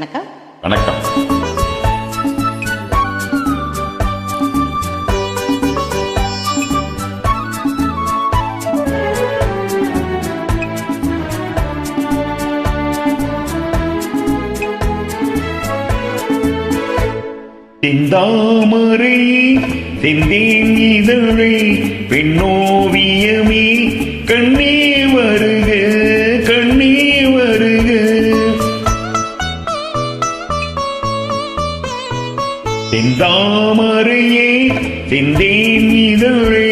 வணக்கம். வணக்கம். செந்தாமரை செந்தேன் இதழை பெண்ணோவியமே கண்ணே வருக கண்ணே வருக. செந்தாமரையே செந்தேன் இதழை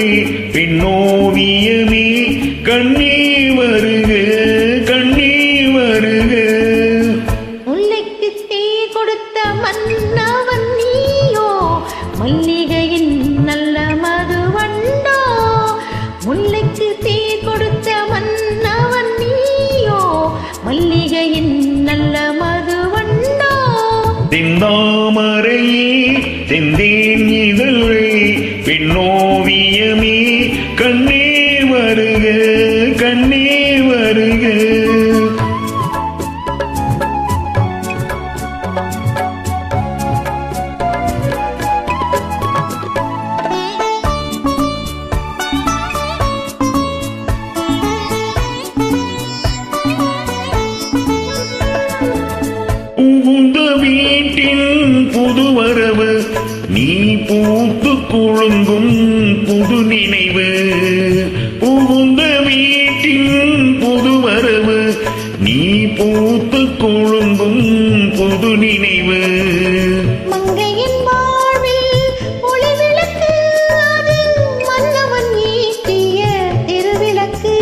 பெண்ணோவியமே கண்ணே வருக கண்ணே வருக. முல்லைக்கு தேர் கொடுத்த மன்னவன் நீயோ, மல்லிகையின் நல்ல மதுவண்டோ. முல்லைக்கு தேர் கொடுத்த மன்னவன் நீயோ, மல்லிகையின் நல்ல மதுவண்டோ. செந்தாமரையே செந்தேன் இதழை பெண்ணோவியமே கண்ணே வருக கண்ணே வருக. புகுந்த வீட்டின் புதுவரவு நீ பூத்து குழுங்கும் புது நினைவு. புகுந்த வீட்டின் புதுவரவு நீ பூத்து குழுங்கும் புது நினைவு. மங்கையின் வாழ்வில் ஒளிவிளக்கு, அது மன்னவன் ஈட்டிய திருவிளக்கு.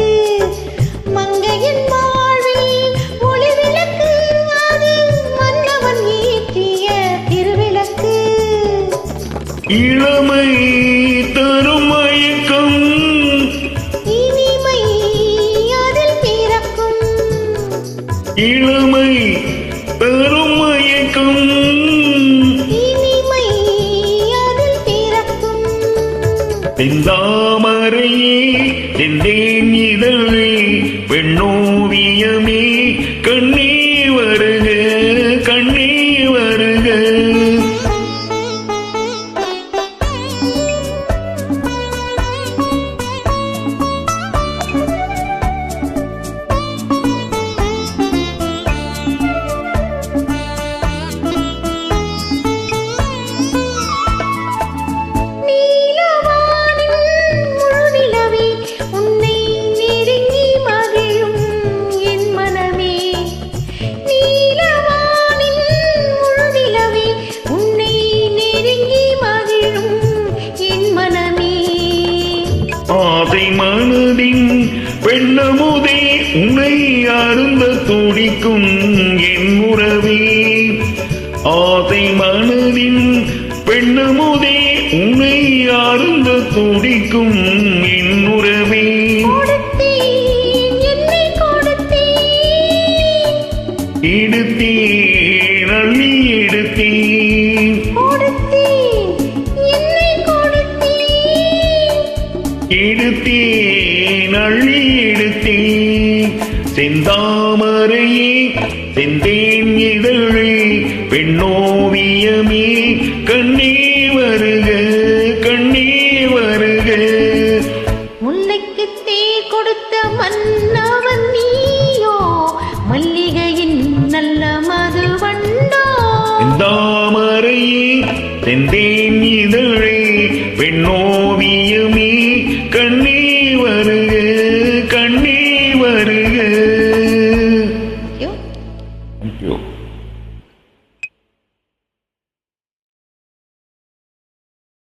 மங்கையின் வாழ்வில் ஒளிவிளக்கு, அது மன்னவன் ஈட்டிய திருவிளக்கு. இளமை தரும் மயக்கம் இனிமை அதில் பிறக்கும். இளமை தரும் மயக்கம் இனிமை அதில் பிறக்கும். செந்தாமரையே செந்தேன் இதழை பெண்ணோவியமே கண்ணே வருக கண்ணே வருக. ஆசை மனதின் பெண்ணமுதே உன்னை அருந்த துடிக்கும் என் உறவே. ஆசை மனதின் பெண்ணமுதே உன்னை அருந்த துடிக்கும் என் உறவே. எடுத்தேன் அள்ளி எடுத்தேன் எடுத்தேன் அள்ளி எடுத்தேன். செந்தாமரையே செந்தேன் இதழை பெண்ணோவியமே கண்ணே வருக கண்ணே வருக. முல்லைக்கு தேர் கொடுத்த மன்னவன் நீயோ, மல்லிகையின் நல்ல மதுவண்டோ. செந்தாமரையே செந்தேன் இதழை பெண்ணோவியமே